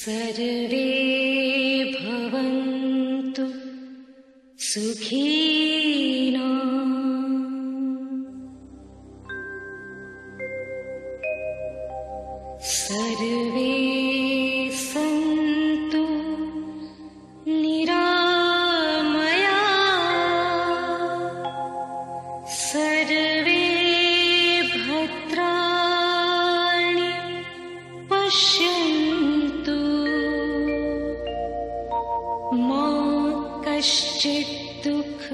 सर्वे भवन्तु सुखिनो सर्वे सन्तु निरामया सर्वे भद्राणि पश्यन्तु मा कश्चित् दुःख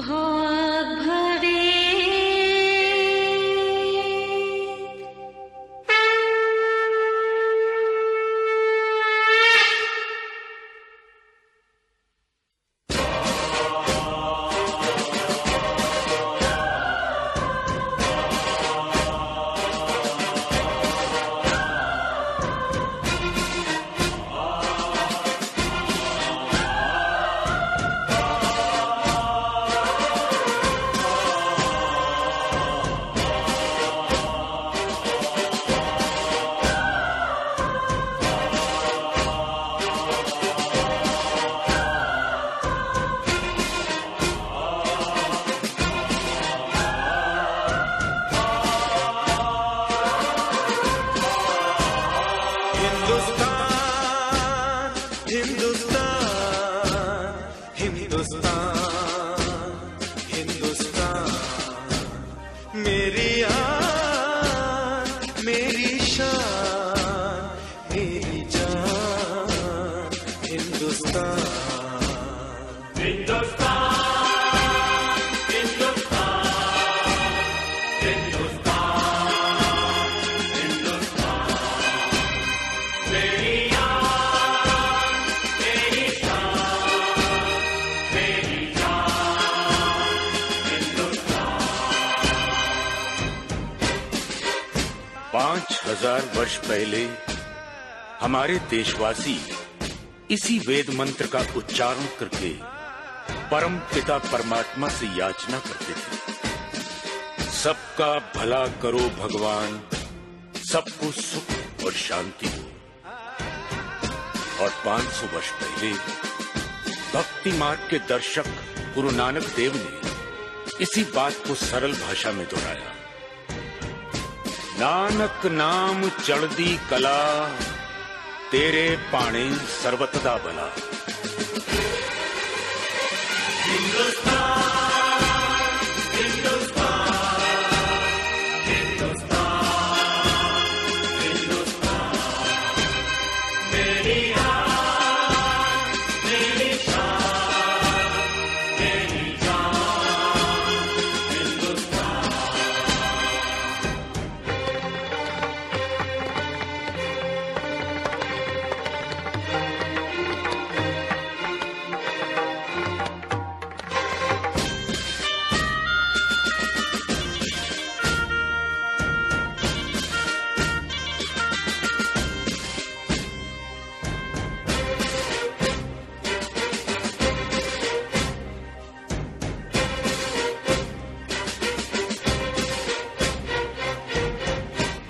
भाग् भवेत्। वर्ष पहले हमारे देशवासी इसी वेद मंत्र का उच्चारण करके परम पिता परमात्मा से याचना करते थे, सबका भला करो भगवान, सबको सुख और शांति हो। और 500 वर्ष पहले भक्ति मार्ग के दर्शक गुरु नानक देव ने इसी बात को सरल भाषा में दोहराया। नानक नाम चढ़दी कला, तेरे पाणे सर्वतदा भला।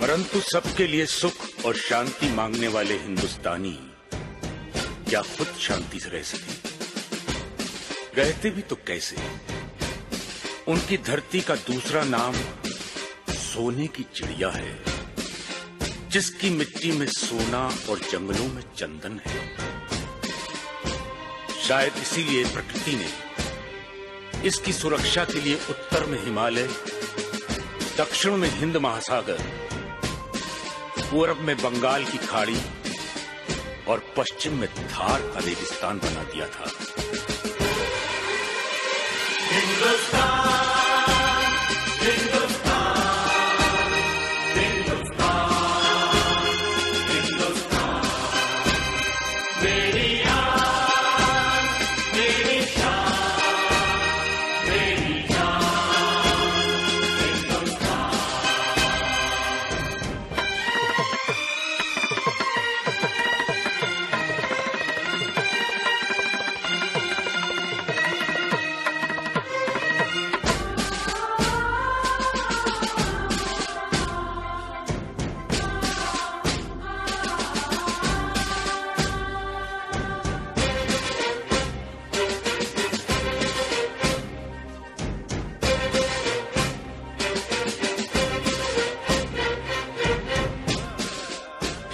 परंतु सबके लिए सुख और शांति मांगने वाले हिंदुस्तानी क्या खुद शांति से रह सके? रहते भी तो कैसे? उनकी धरती का दूसरा नाम सोने की चिड़िया है, जिसकी मिट्टी में सोना और जंगलों में चंदन है। शायद इसीलिए प्रकृति ने इसकी सुरक्षा के लिए उत्तर में हिमालय, दक्षिण में हिंद महासागर, पूर्व में बंगाल की खाड़ी और पश्चिम में थार का रेगिस्तान बना दिया था।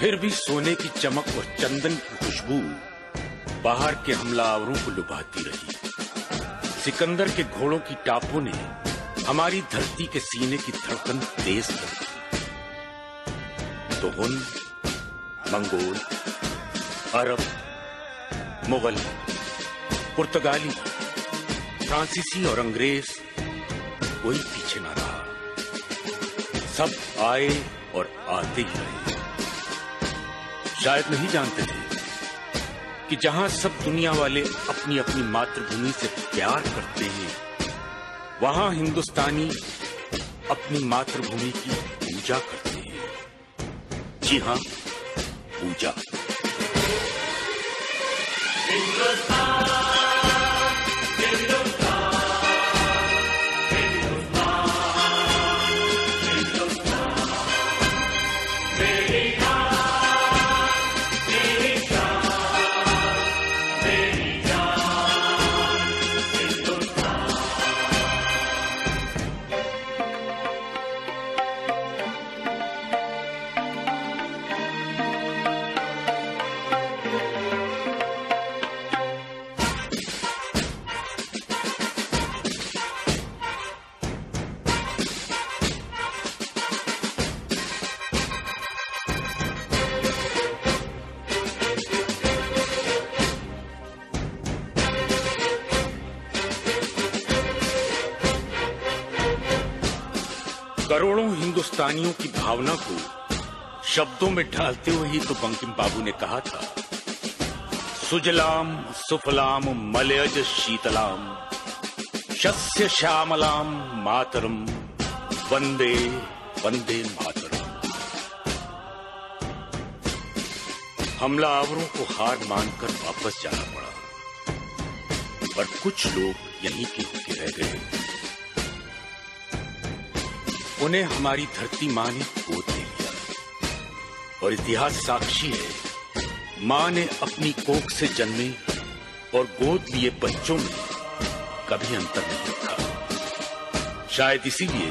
फिर भी सोने की चमक और चंदन की खुशबू बाहर के हमलावरों को लुभाती रही। सिकंदर के घोड़ों की टापों ने हमारी धरती के सीने की धड़कन तेज कर दी। तो हुन, मंगोल, अरब, मुगल, पुर्तगाली, फ्रांसीसी और अंग्रेज कोई पीछे ना रहा। सब आए और आते ही रहे। शायद नहीं जानते थे कि जहां सब दुनिया वाले अपनी अपनी मातृभूमि से प्यार करते हैं, वहां हिंदुस्तानी अपनी मातृभूमि की पूजा करते हैं। जी हां, पूजा। करोड़ों हिंदुस्तानियों की भावना को शब्दों में ढालते हुए ही तो बंकिम बाबू ने कहा था, सुजलाम सुफलाम मलयज शीतलाम शस्य श्यामलाम मातरम वंदे वंदे मातरम। हमलावरों को हार मानकर वापस जाना पड़ा, पर कुछ लोग यहीं के रह गए। उन्हें हमारी धरती मां ने गोद ले लिया, और इतिहास साक्षी है, मां ने अपनी कोख से जन्मे और गोद लिए बच्चों में कभी अंतर नहीं रखा। शायद इसीलिए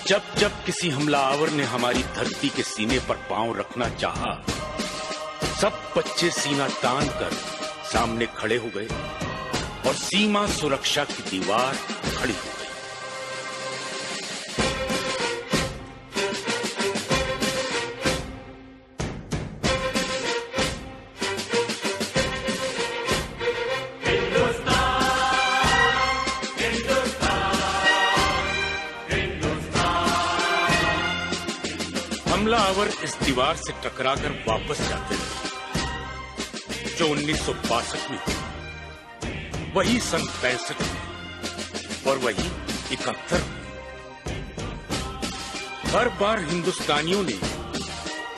जब जब किसी हमलावर ने हमारी धरती के सीने पर पांव रखना चाहा, सब बच्चे सीना तान कर सामने खड़े हो गए और सीमा सुरक्षा की दीवार खड़ी हो गई। हमलावर इस दीवार से टकराकर वापस जाते रहे, जो 1962 में हुई, वही सन 65 में और वही 71 में। हर बार हिंदुस्तानियों ने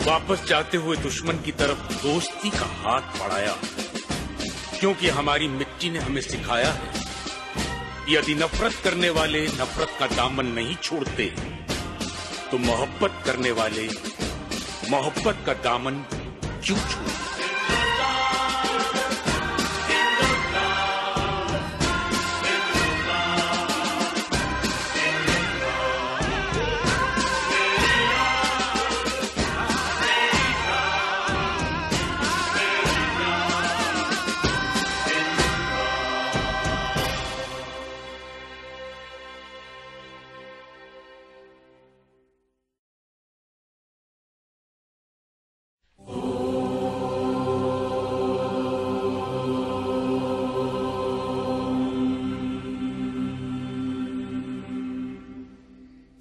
वापस जाते हुए दुश्मन की तरफ दोस्ती का हाथ बढ़ाया, क्योंकि हमारी मिट्टी ने हमें सिखाया है, यदि नफरत करने वाले नफरत का दामन नहीं छोड़ते, तो मोहब्बत करने वाले मोहब्बत का दामन क्यों छोड़ते?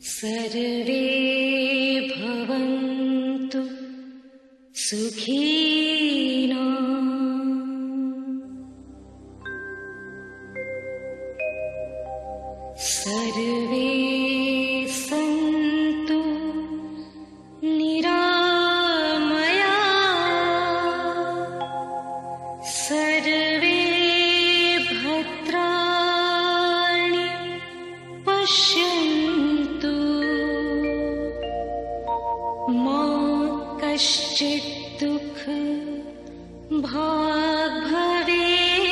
सर्वे भवन्तु सुखिनः। सर्वे सन्तु निरामयाः। सर्वे भद्राणि पश्यन्तु। मा कश्चित् दुःख भाग् भवेत्।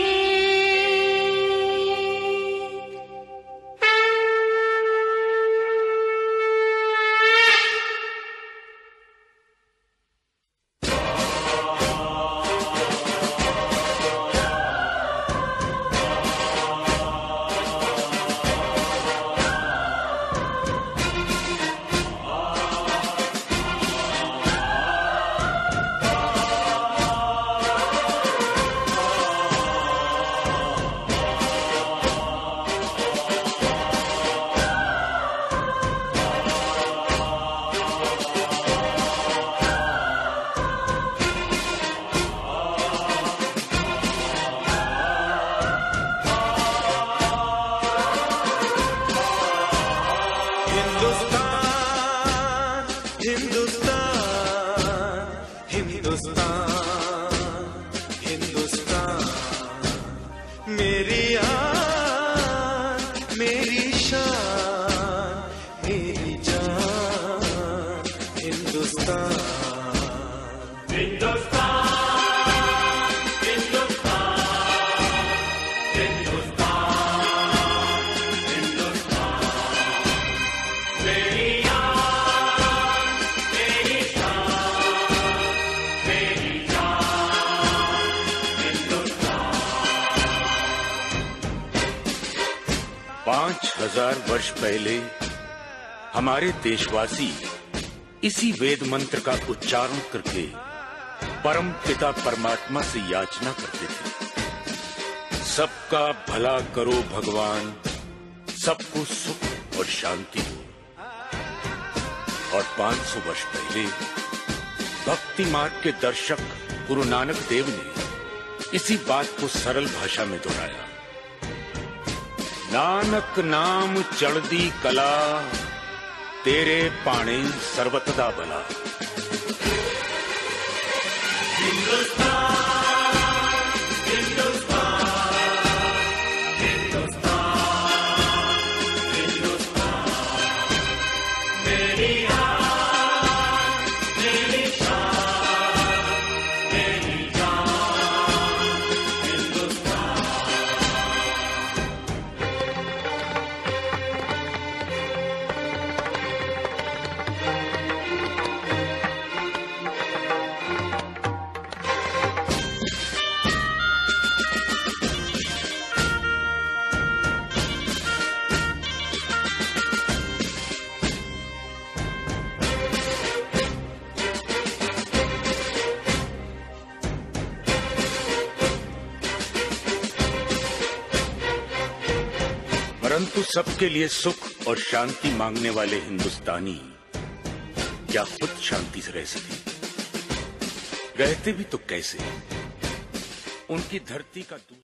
मेरी आन, मेरी शान, मेरी जान, हिंदुस्तान। पांच 5000 वर्ष पहले हमारे देशवासी इसी वेद मंत्र का उच्चारण करके परम पिता परमात्मा से याचना करते थे, सबका भला करो भगवान, सबको सुख और शांति हो। और 500 वर्ष पहले भक्ति मार्ग के दर्शक गुरु नानक देव ने इसी बात को सरल भाषा में दोहराया, नानक नाम चढ़दी कला, तेरे पाणे सर्वतदा भला। परंतु सबके लिए सुख और शांति मांगने वाले हिंदुस्तानी क्या खुद शांति से रह सके? रहते भी तो कैसे? उनकी धरती का